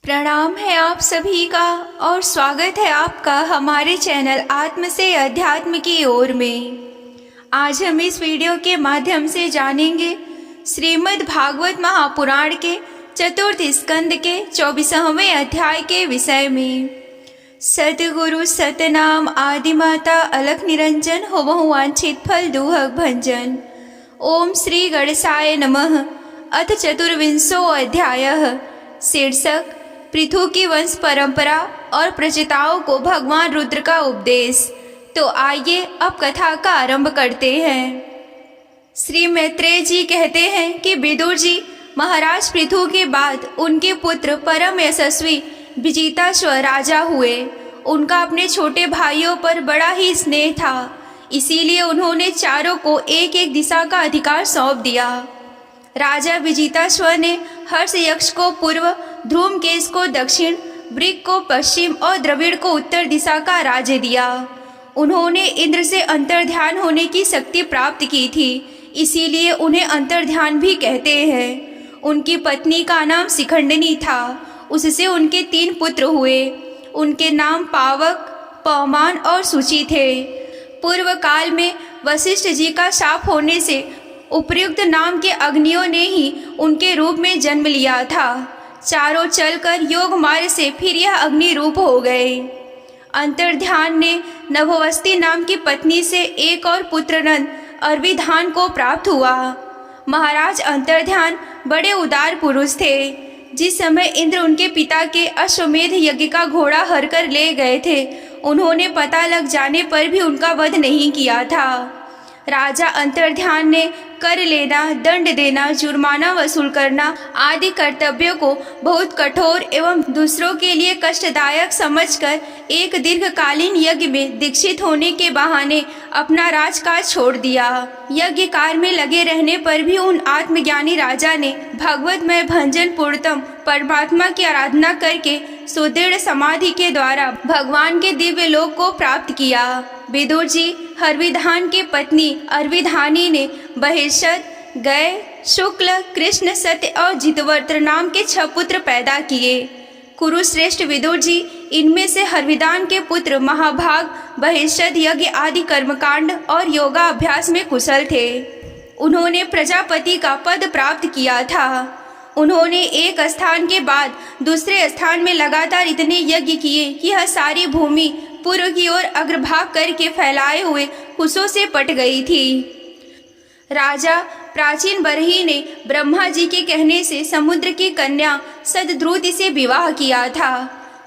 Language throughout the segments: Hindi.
प्रणाम है आप सभी का और स्वागत है आपका हमारे चैनल आत्म से अध्यात्म की ओर में। आज हम इस वीडियो के माध्यम से जानेंगे श्रीमद् भागवत महापुराण के चतुर्थ स्कंद के 24वें अध्याय के विषय में। सतगुरु सतनाम आदिमाता अलख निरंजन होवहु वांछित फल दूहक भंजन। ओम श्री गणेशाय नमः। अथ चतुर्विंशो अध्यायः। शीर्षक पृथु की वंश परंपरा और प्रचेताओं को भगवान रुद्र का उपदेश। तो आइए अब कथा का आरंभ करते हैं। श्री मैत्रेय जी कहते हैं कि विदुर जी महाराज पृथु के बाद उनके पुत्र परम यशस्वी विजिताश्व राजा हुए। उनका अपने छोटे भाइयों पर बड़ा ही स्नेह था, इसीलिए उन्होंने चारों को एक एक दिशा का अधिकार सौंप दिया। राजा विजिताश्व ने हर्ष यक्ष को पूर्व, ध्रुमकेश को दक्षिण, वृक को पश्चिम और द्रविड़ को उत्तर दिशा का राज्य दिया। उन्होंने इंद्र से अंतर्ध्यान होने की शक्ति प्राप्त की थी, इसीलिए उन्हें अंतर्ध्यान भी कहते हैं। उनकी पत्नी का नाम शिखंडिनी था। उससे उनके 3 पुत्र हुए। उनके नाम पावक, पवमान और सूची थे। पूर्व काल में वशिष्ठ जी का शाप होने से उपर्युक्त नाम के अग्नियों ने ही उनके रूप में जन्म लिया था। चारों चलकर योग मार्ग से फिर यह अग्नि रूप हो गए। अंतर्ध्यान ने नभोवस्ती नाम की पत्नी से एक और पुत्र नंद अरविधान को प्राप्त हुआ। महाराज अंतर्ध्यान बड़े उदार पुरुष थे। जिस समय इंद्र उनके पिता के अश्वमेध यज्ञ का घोड़ा हरकर ले गए थे, उन्होंने पता लग जाने पर भी उनका वध नहीं किया था। राजा अंतर्ध्यान ने कर लेना, दंड देना, जुर्माना वसूल करना आदि कर्तव्यों को बहुत कठोर एवं दूसरों के लिए कष्टदायक समझकर एक दीर्घकालीन यज्ञ में दीक्षित होने के बहाने अपना राजकाज छोड़ दिया। यज्ञ कार्य में लगे रहने पर भी उन आत्मज्ञानी राजा ने भगवतमय भंजन पूर्णतम परमात्मा की आराधना करके सुदृढ़ समाधि के द्वारा भगवान के दिव्य लोक को प्राप्त किया। विदुर जी हरविधान की पत्नी अरविधानी ने बहिष्यत, गय, शुक्ल, कृष्ण, सत्य और जितवर्त्र नाम के 6 पुत्र पैदा किए। कुरुश्रेष्ठ विदुर जी इनमें से हरविदान के पुत्र महाभाग बहिष्यत, यज्ञ आदि कर्मकांड और योगा अभ्यास में कुशल थे। उन्होंने प्रजापति का पद प्राप्त किया था। उन्होंने एक स्थान के बाद दूसरे स्थान में लगातार इतने यज्ञ किए कि यह सारी भूमि पूर्व की ओर अग्रभाग करके फैलाए हुए कुशों से पट गई थी। राजा प्राचीन बरही ने ब्रह्मा जी के कहने से समुद्र की कन्या सतद्रुति से विवाह किया था।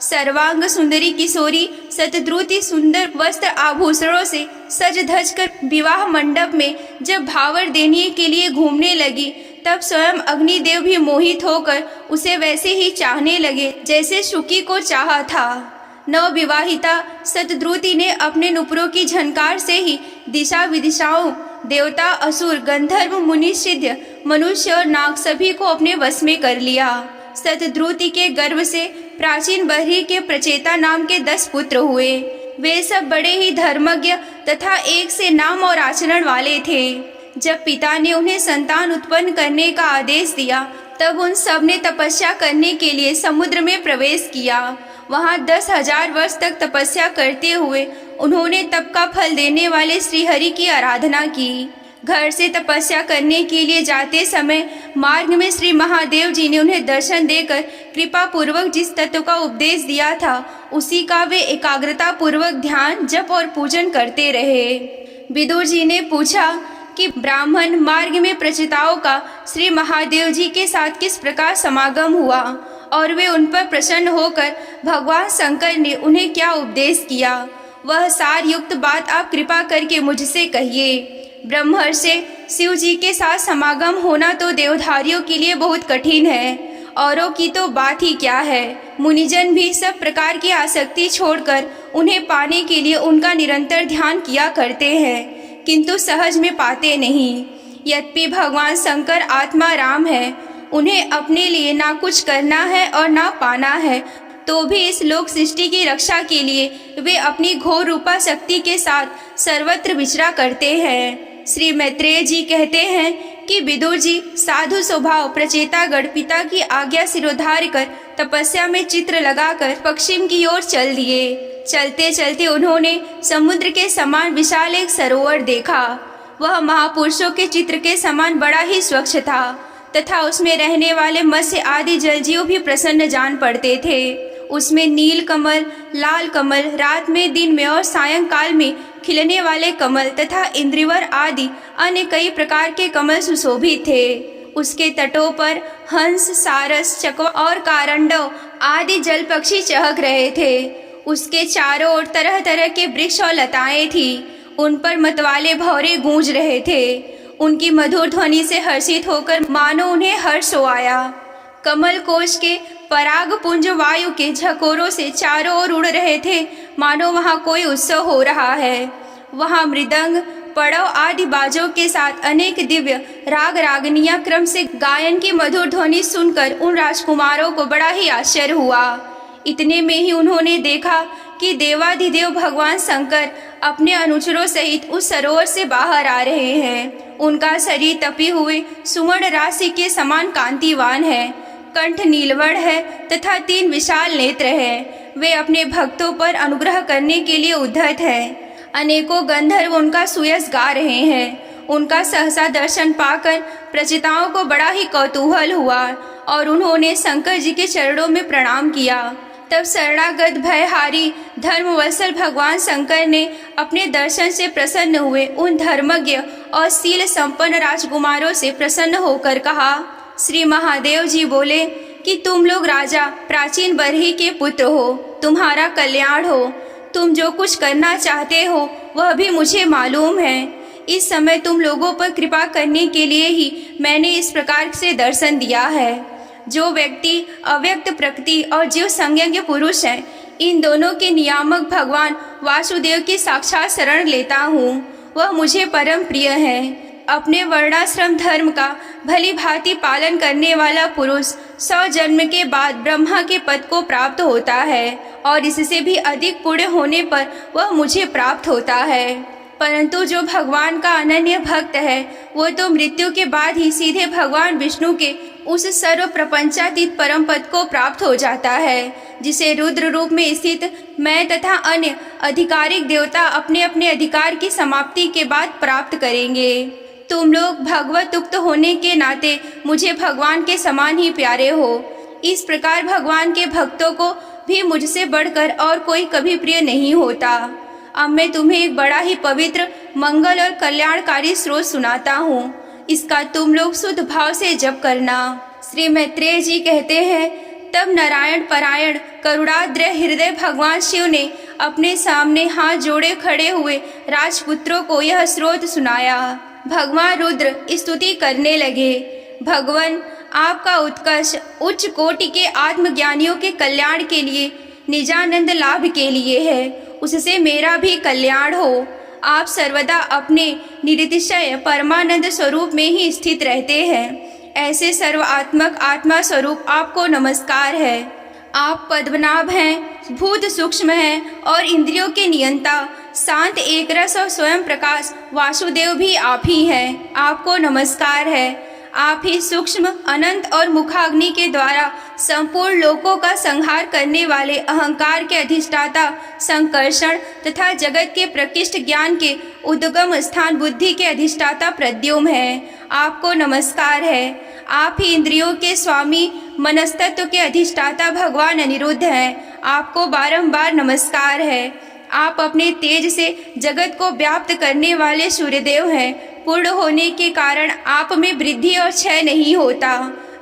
सर्वांग सुंदरी किशोरी सतद्रुति सुंदर वस्त्र आभूषणों से सज धज कर विवाह मंडप में जब भावर देने के लिए घूमने लगी, तब स्वयं अग्निदेव भी मोहित होकर उसे वैसे ही चाहने लगे जैसे शुकी को चाहा था। नवविवाहिता सतद्रुति ने अपने नुपुरों की झनकार से ही दिशा विदिशाओं, देवता, असुर, गंधर्व, मुनि, सिद्ध, मनुष्य और नाग सभी को अपने वश में कर लिया। सतद्रुति के गर्भ से प्राचीन बरही के प्रचेता नाम के 10 पुत्र हुए। वे सब बड़े ही धर्मज्ञ तथा एक से नाम और आचरण वाले थे। जब पिता ने उन्हें संतान उत्पन्न करने का आदेश दिया, तब उन सब ने तपस्या करने के लिए समुद्र में प्रवेश किया। वहां 10,000 वर्ष तक तपस्या करते हुए उन्होंने तप का फल देने वाले श्रीहरि की आराधना की। घर से तपस्या करने के लिए जाते समय मार्ग में श्री महादेव जी ने उन्हें दर्शन देकर कृपा पूर्वक जिस तत्व का उपदेश दिया था, उसी का वे एकाग्रता पूर्वक ध्यान, जप और पूजन करते रहे। विदुर जी ने पूछा कि ब्राह्मण मार्ग में प्रचेताओं का श्री महादेव जी के साथ किस प्रकार समागम हुआ और वे उन पर प्रसन्न होकर भगवान शंकर ने उन्हें क्या उपदेश किया, वह सार युक्त बात आप कृपा करके मुझसे कहिए। ब्रह्मर्षि शिव जी के साथ समागम होना तो देवधारियों के लिए बहुत कठिन है, औरों की तो बात ही क्या है। मुनिजन भी सब प्रकार की आसक्ति छोड़कर उन्हें पाने के लिए उनका निरंतर ध्यान किया करते हैं, किंतु सहज में पाते नहीं। यद्यपि भगवान शंकर आत्मा राम है, उन्हें अपने लिए ना कुछ करना है और ना पाना है, तो भी इस लोक सृष्टि की रक्षा के लिए वे अपनी घोर रूपा शक्ति के साथ सर्वत्र विचरा करते हैं। श्री मैत्रेय जी कहते हैं कि विदुर जी साधु स्वभाव प्रचेतागण पिता की आज्ञा सिरोधार्य कर तपस्या में चित्र लगाकर पश्चिम की ओर चल दिए। चलते चलते उन्होंने समुद्र के समान विशाल एक सरोवर देखा। वह महापुरुषों के चित्र के समान बड़ा ही स्वच्छ था तथा उसमें रहने वाले मत्स्य आदि जलजीव भी प्रसन्न जान पड़ते थे। उसमें नील कमल, लाल कमल, रात में, दिन में और सायंकाल में खिलने वाले कमल तथा इंद्रिवर आदि अन्य कई प्रकार के कमल सुशोभित थे। उसके तटों पर हंस, सारस, चकवा और कारंडव आदि जल पक्षी चहक रहे थे। उसके चारों ओर तरह तरह के वृक्ष और लताएं थी। उन पर मतवाले भौरे गूंज रहे थे। उनकी मधुर ध्वनि से हर्षित होकर मानो उन्हें हर्ष हो आया। कमल कोश के पराग पुंज वायु के झकोरों से चारों ओर उड़ रहे थे, मानो वहाँ कोई उत्सव हो रहा है। वहाँ मृदंग, पड़व आदि बाजों के साथ अनेक दिव्य राग रागनियां क्रम से गायन की मधुर ध्वनि सुनकर उन राजकुमारों को बड़ा ही आश्चर्य हुआ। इतने में ही उन्होंने देखा कि देवाधिदेव भगवान शंकर अपने अनुचरों सहित उस सरोवर से बाहर आ रहे हैं। उनका शरीर तपी हुए सुवर्ण राशि के समान कांतिवान है, कंठ नीलवर्ण है तथा 3 विशाल नेत्र है। वे अपने भक्तों पर अनुग्रह करने के लिए उद्धत है। अनेकों गंधर्व उनका सुयस गा रहे हैं। उनका सहसा दर्शन पाकर प्रचिताओं को बड़ा ही कौतूहल हुआ और उन्होंने शंकर जी के चरणों में प्रणाम किया। तब शरणागत भयहारी धर्मवत्सल भगवान शंकर ने अपने दर्शन से प्रसन्न हुए उन धर्मज्ञ और शील संपन्न राजकुमारों से प्रसन्न होकर कहा। श्री महादेव जी बोले कि तुम लोग राजा प्राचीन बरही के पुत्र हो, तुम्हारा कल्याण हो। तुम जो कुछ करना चाहते हो वह भी मुझे मालूम है। इस समय तुम लोगों पर कृपा करने के लिए ही मैंने इस प्रकार से दर्शन दिया है। जो व्यक्ति अव्यक्त प्रकृति और जीव संज्ञ पुरुष है, इन दोनों के नियामक भगवान वासुदेव की साक्षात शरण लेता हूँ, वह मुझे परम प्रिय है। अपने वर्णाश्रम धर्म का भली भांति पालन करने वाला पुरुष 100 जन्म के बाद ब्रह्मा के पद को प्राप्त होता है और इससे भी अधिक पुण्य होने पर वह मुझे प्राप्त होता है। परंतु जो भगवान का अनन्य भक्त है वो तो मृत्यु के बाद ही सीधे भगवान विष्णु के उस सर्व प्रपंचातीत परम पद को प्राप्त हो जाता है, जिसे रुद्र रूप में स्थित मैं तथा अन्य अधिकारिक देवता अपने अपने अधिकार की समाप्ति के बाद प्राप्त करेंगे। तुम लोग भगवत उक्त होने के नाते मुझे भगवान के समान ही प्यारे हो। इस प्रकार भगवान के भक्तों को भी मुझसे बढ़कर और कोई कभी प्रिय नहीं होता। अब मैं तुम्हें एक बड़ा ही पवित्र, मंगल और कल्याणकारी स्रोत सुनाता हूँ। इसका तुम लोग शुद्ध भाव से जप करना। श्री मैत्रेय जी कहते हैं, तब नारायण परायण करुणाद्र हृदय भगवान शिव ने अपने सामने हाथ जोड़े खड़े हुए राजपुत्रों को यह स्रोत सुनाया। भगवान रुद्र स्तुति करने लगे। भगवान, आपका उत्कर्ष उच्च कोटि के आत्मज्ञानियों के कल्याण के लिए, निजानंद लाभ के लिए है, उससे मेरा भी कल्याण हो। आप सर्वदा अपने निरतिशय परमानंद स्वरूप में ही स्थित रहते हैं। ऐसे सर्वात्मक आत्मा स्वरूप आपको नमस्कार है। आप पद्मनाभ हैं, भूत सूक्ष्म हैं और इंद्रियों के नियंता, शांत एकरस और स्वयं प्रकाश वासुदेव भी आप ही हैं। आपको नमस्कार है। आप ही सूक्ष्म, अनंत और मुखाग्नि के द्वारा संपूर्ण लोकों का संहार करने वाले अहंकार के अधिष्ठाता संकर्षण तथा जगत के प्रकृष्ट ज्ञान के उद्गम स्थान बुद्धि के अधिष्ठाता प्रद्युम्न है। आपको नमस्कार है। आप ही इंद्रियों के स्वामी, मनस्तत्व के अधिष्ठाता भगवान अनिरुद्ध हैं। आपको बारंबार नमस्कार है। आप अपने तेज से जगत को व्याप्त करने वाले सूर्यदेव हैं। पूर्ण होने के कारण आप में वृद्धि और क्षय नहीं होता।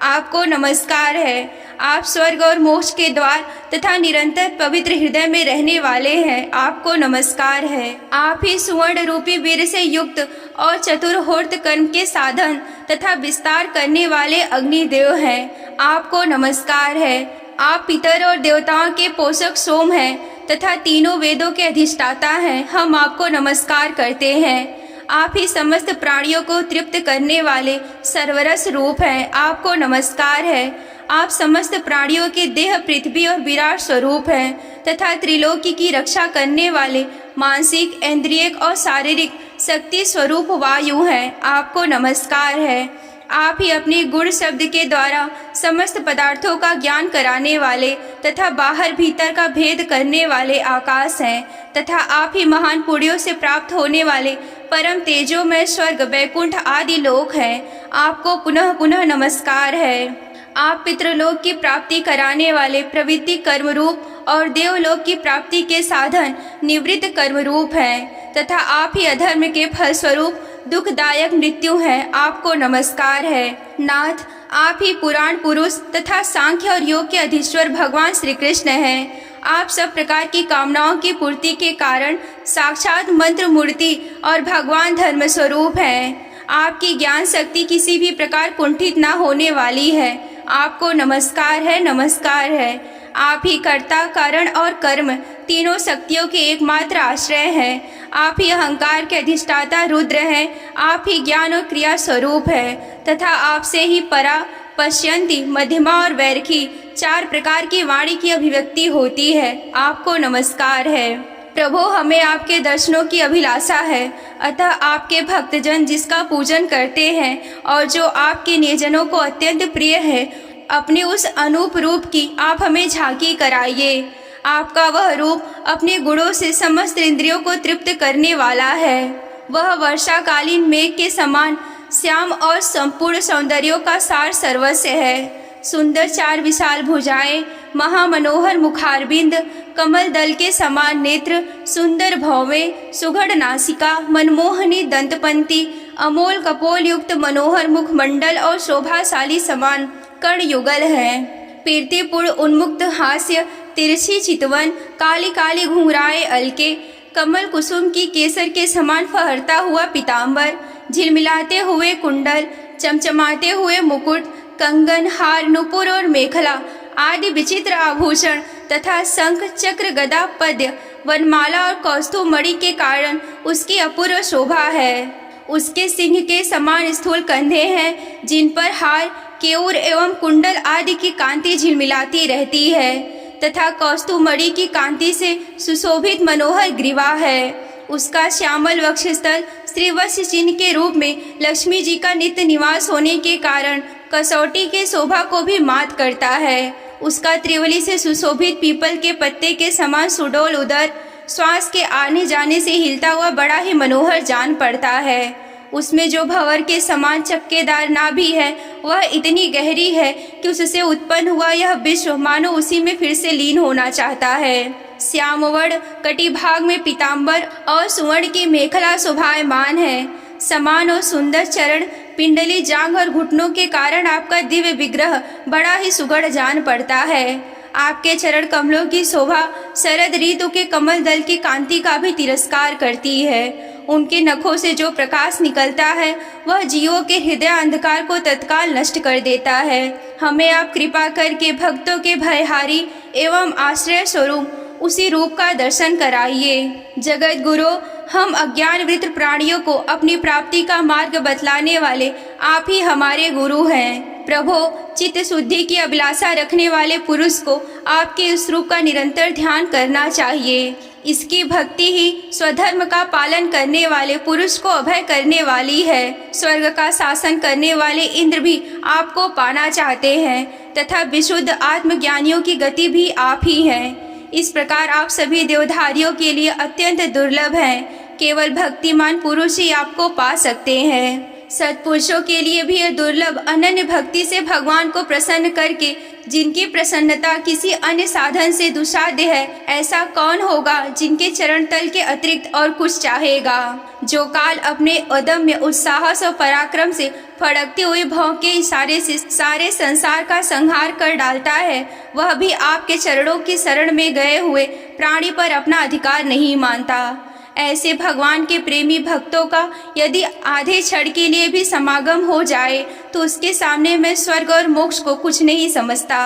आपको नमस्कार है। आप स्वर्ग और मोक्ष के द्वार तथा निरंतर पवित्र हृदय में रहने वाले हैं। आपको नमस्कार है। आप ही सुवर्ण रूपी वीर से युक्त और चतुर्होर्त कर्म के साधन तथा विस्तार करने वाले अग्निदेव हैं। आपको नमस्कार है। आप पितर और देवताओं के पोषक सोम हैं तथा तीनों वेदों के अधिष्ठाता हैं। हम आपको नमस्कार करते हैं। आप ही समस्त प्राणियों को तृप्त करने वाले सर्वरस रूप हैं। आपको नमस्कार है। आप समस्त प्राणियों के देह, पृथ्वी और विराट स्वरूप हैं तथा त्रिलोकी की रक्षा करने वाले मानसिक, इंद्रियक और शारीरिक शक्ति स्वरूप वायु हैं। आपको नमस्कार है। आप ही अपने गुण शब्द के द्वारा समस्त पदार्थों का ज्ञान कराने वाले तथा बाहर भीतर का भेद करने वाले आकाश हैं तथा आप ही महान पुण्यों से प्राप्त होने वाले परम तेजोमय स्वर्ग वैकुंठ आदि लोक हैं। आपको पुनः पुनः नमस्कार है। आप पितृलोक की प्राप्ति कराने वाले प्रवृत्ति कर्म रूप और देवलोक की प्राप्ति के साधन निवृत्त कर्म रूप हैं तथा आप ही अधर्म के फलस्वरूप दुखदायक मृत्यु है। आपको नमस्कार है। नाथ, आप ही पुराण पुरुष तथा सांख्य और योग के अधीश्वर भगवान श्री कृष्ण हैं। आप सब प्रकार की कामनाओं की पूर्ति के कारण साक्षात मंत्र मूर्ति और भगवान धर्म स्वरूप हैं। आपकी ज्ञान शक्ति किसी भी प्रकार कुंठित न होने वाली है। आपको नमस्कार है, नमस्कार है। आप ही कर्ता, कारण और कर्म तीनों शक्तियों के एकमात्र आश्रय हैं। आप ही अहंकार के अधिष्ठाता रुद्र हैं। आप ही ज्ञान और क्रिया स्वरूप है तथा आपसे ही परा, पश्यंती, मध्यमा और वैरखी चार प्रकार की वाणी की अभिव्यक्ति होती है। आपको नमस्कार है। प्रभु, हमें आपके दर्शनों की अभिलाषा है, अतः आपके भक्तजन जिसका पूजन करते हैं और जो आपके निजनों को अत्यंत प्रिय है, अपने उस अनूप रूप की आप हमें झांकी कराइए। आपका वह रूप अपने गुणों से समस्त इंद्रियों को तृप्त करने वाला है। वह वर्षाकालीन मेघ के समान श्याम और संपूर्ण सौंदर्यों का सार सर्वस्व है। सुंदर चार विशाल भुजाएं, महामनोहर मुखारबिंद, कमल दल के समान नेत्र, सुंदर भौवें, सुघड़ नासिका, मनमोहनी दंतपंती, अमोल कपोल युक्त मनोहर मुखमंडल और शोभाशाली समान कर्ण युगल है। कीर्तिपूर्ण उन्मुक्त हास्य, तिरछी चितवन, काली काली घुंघराए अलके, कमल कुसुम की केसर के समान फहरता हुआ पीताम्बर, झिलमिलाते हुए कुंडल, चमचमाते हुए मुकुट, कंगन, हार, नुपुर और मेखला आदि विचित्र आभूषण तथा शंख, चक्र, गदा, पद्य, वनमाला और कौस्तुभ मणि के कारण उसकी अपूर्व शोभा है। उसके सिंह के समान स्थूल कंधे हैं जिन पर हार, केयूर एवं कुंडल आदि की कांति झिलमिलाती रहती है तथा कौस्तुभ मणि की कांति से सुशोभित मनोहर ग्रीवा है। उसका श्यामल वक्षस्थल श्रीवत्स चिन्ह के रूप में लक्ष्मी जी का नित्य निवास होने के कारण कसौटी के शोभा को भी मात करता है। उसका त्रिवली से सुशोभित पीपल के पत्ते के समान सुडौल उदर श्वास के आने जाने से हिलता हुआ बड़ा ही मनोहर जान पड़ता है। उसमें जो भंवर के समान चक्केदार नाभि है वह इतनी गहरी है कि उससे उत्पन्न हुआ यह विश्व मानो उसी में फिर से लीन होना चाहता है। श्यामवर्ण कटिभाग में पीताम्बर और सुवर्ण की मेखला शोभायमान है। समान और सुंदर चरण, पिंडली जांघ और घुटनों के कारण आपका दिव्य विग्रह बड़ा ही सुघड़ जान पड़ता है। आपके चरण कमलों की शोभा शरद ऋतु के कमल दल की कांति का भी तिरस्कार करती है। उनके नखों से जो प्रकाश निकलता है वह जीवों के हृदय अंधकार को तत्काल नष्ट कर देता है। हमें आप कृपा करके भक्तों के भयहारी एवं आश्रय स्वरूप उसी रूप का दर्शन कराइए। जगत गुरु, हम अज्ञानवृत्त प्राणियों को अपनी प्राप्ति का मार्ग बतलाने वाले आप ही हमारे गुरु हैं। प्रभु, चित्त शुद्धि की अभिलाषा रखने वाले पुरुष को आपके इस रूप का निरंतर ध्यान करना चाहिए। इसकी भक्ति ही स्वधर्म का पालन करने वाले पुरुष को अभय करने वाली है। स्वर्ग का शासन करने वाले इंद्र भी आपको पाना चाहते हैं तथा विशुद्ध आत्मज्ञानियों की गति भी आप ही हैं। इस प्रकार आप सभी देवधारियों के लिए अत्यंत दुर्लभ हैं। केवल भक्तिमान पुरुष ही आपको पा सकते हैं। सत्पुरुषों के लिए भी यह दुर्लभ अनन्य भक्ति से भगवान को प्रसन्न करके जिनकी प्रसन्नता किसी अन्य साधन से दुसाध्य है, ऐसा कौन होगा जिनके चरण तल के अतिरिक्त और कुछ चाहेगा। जो काल अपने अदम्य उत्साह और पराक्रम से फड़कते हुए भौं के इशारे से सारे संसार का संहार कर डालता है, वह भी आपके चरणों की शरण में गए हुए प्राणी पर अपना अधिकार नहीं मानता। ऐसे भगवान के प्रेमी भक्तों का यदि आधे क्षण के लिए भी समागम हो जाए तो उसके सामने मैं स्वर्ग और मोक्ष को कुछ नहीं समझता।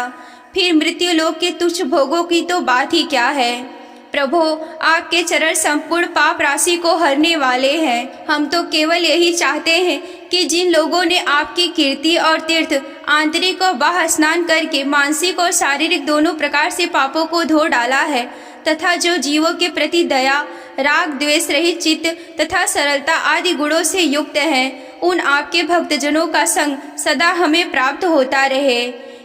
फिर मृत्यु लोक के तुच्छ भोगों की तो बात ही क्या है। प्रभु, आपके चरण संपूर्ण पाप राशि को हरने वाले हैं। हम तो केवल यही चाहते हैं कि जिन लोगों ने आपकी कीर्ति और तीर्थ आंतरिक और बाह्य स्नान करके मानसिक और शारीरिक दोनों प्रकार से पापों को धो डाला है तथा जो जीवों के प्रति दया, राग, द्वेष रहित चित्त तथा सरलता आदि गुणों से युक्त हैं, उन आपके भक्तजनों का संग सदा हमें प्राप्त होता रहे।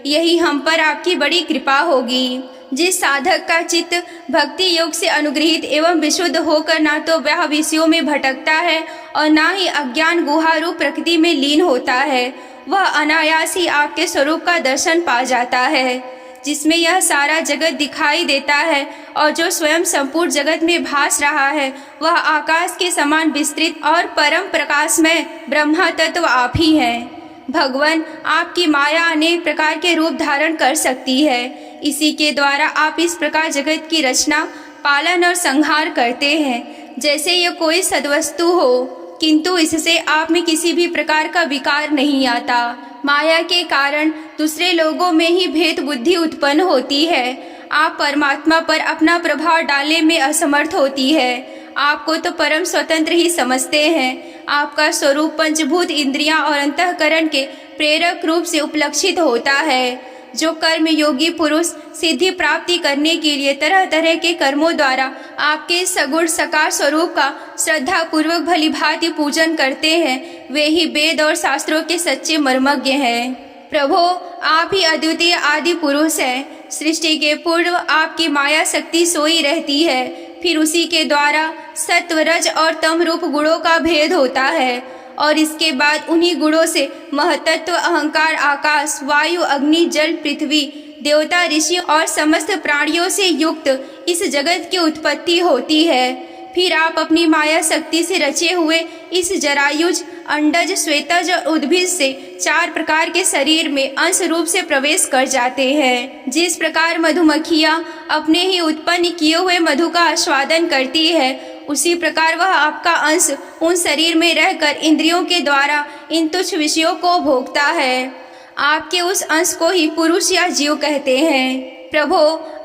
यही हम पर आपकी बड़ी कृपा होगी। जिस साधक का चित्त भक्ति योग से अनुग्रहित एवं विशुद्ध होकर ना तो वह विषयों में भटकता है और ना ही अज्ञान गुहा रूप प्रकृति में लीन होता है, वह अनायास ही आपके स्वरूप का दर्शन पा जाता है, जिसमें यह सारा जगत दिखाई देता है और जो स्वयं संपूर्ण जगत में भास रहा है वह आकाश के समान विस्तृत और परम प्रकाशमय ब्रह्मा तत्व आप ही हैं। भगवान, आपकी माया अनेक प्रकार के रूप धारण कर सकती है। इसी के द्वारा आप इस प्रकार जगत की रचना, पालन और संहार करते हैं, जैसे यह कोई सद्वस्तु हो, किंतु इससे आप में किसी भी प्रकार का विकार नहीं आता। माया के कारण दूसरे लोगों में ही भेद बुद्धि उत्पन्न होती है। आप परमात्मा पर अपना प्रभाव डालने में असमर्थ होती है। आपको तो परम स्वतंत्र ही समझते हैं। आपका स्वरूप पंचभूत इंद्रियां और अंतःकरण के प्रेरक रूप से उपलक्षित होता है। जो कर्म योगी पुरुष सिद्धि प्राप्ति करने के लिए तरह तरह के कर्मों द्वारा आपके सगुण साकार स्वरूप का श्रद्धा पूर्वक भली भांति पूजन करते हैं, वे ही वेद और शास्त्रों के सच्चे मर्मज्ञ हैं। प्रभो, आप ही अद्वितीय आदि पुरुष हैं। सृष्टि के पूर्व आपकी माया शक्ति सोई रहती है, फिर उसी के द्वारा सत्व, रज और तम रूप गुणों का भेद होता है और इसके बाद उन्हीं गुणों से महतत्व, अहंकार, आकाश, वायु, अग्नि, जल, पृथ्वी, देवता, ऋषि और समस्त प्राणियों से युक्त इस जगत की उत्पत्ति होती है। फिर आप अपनी माया शक्ति से रचे हुए इस जरायुज, अंडज, श्वेतज और उद्भिज से 4 प्रकार के शरीर में अंश रूप से प्रवेश कर जाते हैं। जिस प्रकार मधुमक्खियां अपने ही उत्पन्न किए हुए मधु का आस्वादन करती है, उसी प्रकार वह आपका अंश उन शरीर में रहकर इंद्रियों के द्वारा इन तुच्छ विषयों को भोगता है। आपके उस अंश को ही पुरुष या जीव कहते हैं। प्रभो,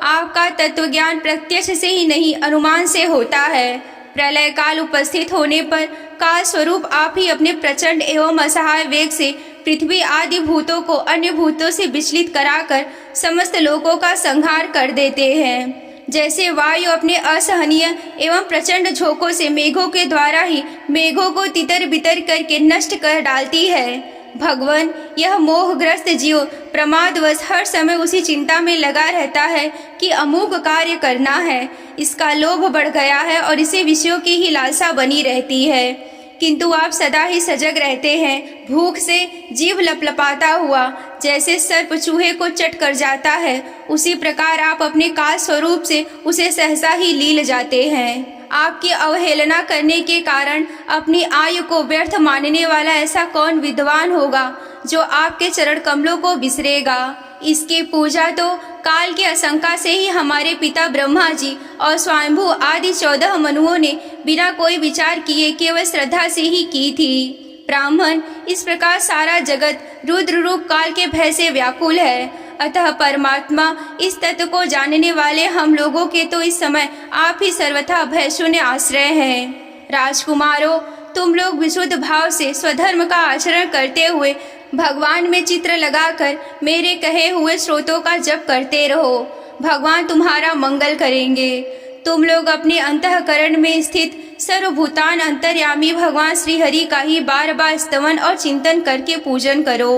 आपका तत्व ज्ञान प्रत्यक्ष से ही नहीं, अनुमान से होता है। प्रलय काल उपस्थित होने पर काल स्वरूप आप ही अपने प्रचंड एवं असहाय वेग से पृथ्वी आदि भूतों को अन्य भूतों से विचलित कराकर समस्त लोगों का संहार कर देते हैं। जैसे वायु अपने असहनीय एवं प्रचंड झोंकों से मेघों के द्वारा ही मेघों को तितर बितर करके नष्ट कर डालती है। भगवान, यह मोहग्रस्त जीव प्रमादवश हर समय उसी चिंता में लगा रहता है कि अमोघ कार्य करना है। इसका लोभ बढ़ गया है और इसे विषयों की ही लालसा बनी रहती है, किंतु आप सदा ही सजग रहते हैं। भूख से जीव लपलपाता हुआ जैसे सर्प चूहे को चट कर जाता है, उसी प्रकार आप अपने काल स्वरूप से उसे सहसा ही लील जाते हैं। आपकी अवहेलना करने के कारण अपनी आयु को व्यर्थ मानने वाला ऐसा कौन विद्वान होगा जो आपके चरण कमलों को बिसरेगा। इसकी पूजा तो काल के आशंका से ही हमारे पिता ब्रह्मा जी और स्वयंभू आदि 14 मनुओं ने बिना कोई विचार किए केवल श्रद्धा से ही की थी। ब्राह्मण, इस प्रकार सारा जगत रुद्र रूप काल के भय से व्याकुल है। अतः परमात्मा इस तत्व को जानने वाले हम लोगों के तो इस समय आप ही सर्वथा भय शून्य आश्रय हैं। राजकुमारों, तुम लोग विशुद्ध भाव से स्वधर्म का आचरण करते हुए भगवान में चित्र लगाकर मेरे कहे हुए स्रोतों का जप करते रहो। भगवान तुम्हारा मंगल करेंगे। तुम लोग अपने अंतःकरण में स्थित सर्वभूतान अंतर्यामी भगवान श्री हरि का ही बार बार स्तवन और चिंतन करके पूजन करो।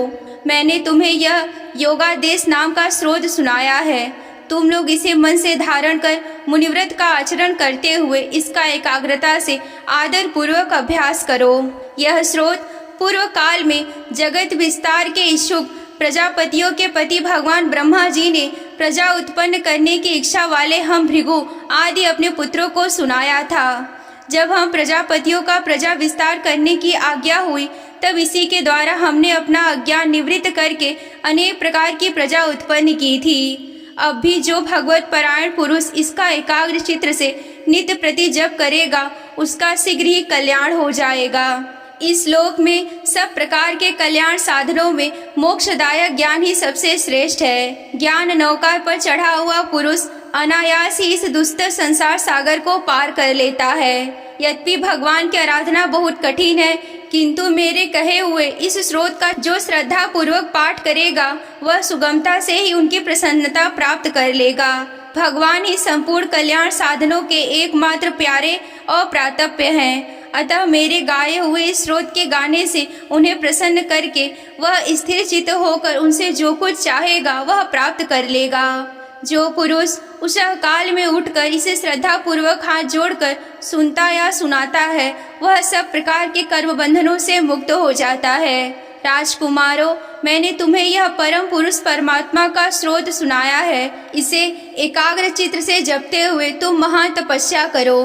मैंने तुम्हें यह योगादेश नाम का स्रोत सुनाया है। तुम लोग इसे मन से धारण कर मुनिव्रत का आचरण करते हुए इसका एकाग्रता से आदर पूर्वक अभ्यास करो। यह स्रोत पूर्व काल में जगत विस्तार के इच्छुक प्रजापतियों के पति भगवान ब्रह्मा जी ने प्रजा उत्पन्न करने की इच्छा वाले हम भृगु आदि अपने पुत्रों को सुनाया था। जब हम प्रजापतियों का प्रजा विस्तार करने की आज्ञा हुई, तब इसी के द्वारा हमने अपना अज्ञान निवृत्त करके अनेक प्रकार की प्रजा उत्पन्न की थी। अब भी जो भगवत परायण पुरुष इसका एकाग्र चित्र से नित्य प्रति जप करेगा, उसका शीघ्र ही कल्याण हो जाएगा। इस लोक में सब प्रकार के कल्याण साधनों में मोक्षदायक ज्ञान ही सबसे श्रेष्ठ है। ज्ञान नौका पर चढ़ा हुआ पुरुष अनायास ही इस दुस्तर संसार सागर को पार कर लेता है। यद्यपि भगवान की आराधना बहुत कठिन है, किंतु मेरे कहे हुए इस स्रोत का जो श्रद्धा पूर्वक पाठ करेगा, वह सुगमता से ही उनकी प्रसन्नता प्राप्त कर लेगा। भगवान ही संपूर्ण कल्याण साधनों के एकमात्र प्यारे और प्रातप्य हैं। अतः मेरे गाए हुए स्रोत के गाने से उन्हें प्रसन्न करके वह स्थिर चित्त होकर उनसे जो कुछ चाहेगा वह प्राप्त कर लेगा। जो पुरुष उस काल में उठकर इसे श्रद्धा पूर्वक हाथ जोड़कर सुनता या सुनाता है वह सब प्रकार के कर्म बंधनों से मुक्त हो जाता है। राजकुमारों, मैंने तुम्हें यह परम पुरुष परमात्मा का स्रोत सुनाया है। इसे एकाग्र चित्त से जपते हुए तुम महान तपस्या करो।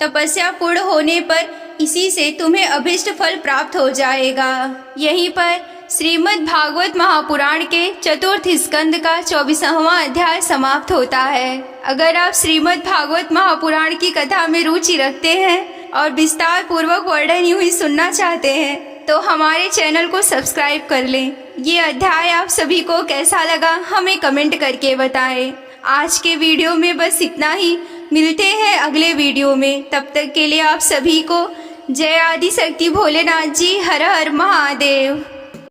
तपस्या पूर्ण होने पर इसी से तुम्हें अभिष्ट फल प्राप्त हो जाएगा। यहीं पर श्रीमद् भागवत महापुराण के चतुर्थ स्कंद का 24वां अध्याय समाप्त होता है। अगर आप श्रीमद् भागवत महापुराण की कथा में रुचि रखते हैं और विस्तार पूर्वक वर्णन यूं ही सुनना चाहते हैं तो हमारे चैनल को सब्सक्राइब कर लें। ये अध्याय आप सभी को कैसा लगा हमें कमेंट करके बताएं। आज के वीडियो में बस इतना ही। मिलते हैं अगले वीडियो में। तब तक के लिए आप सभी को जय आदि शक्ति भोलेनाथ जी। हर हर महादेव।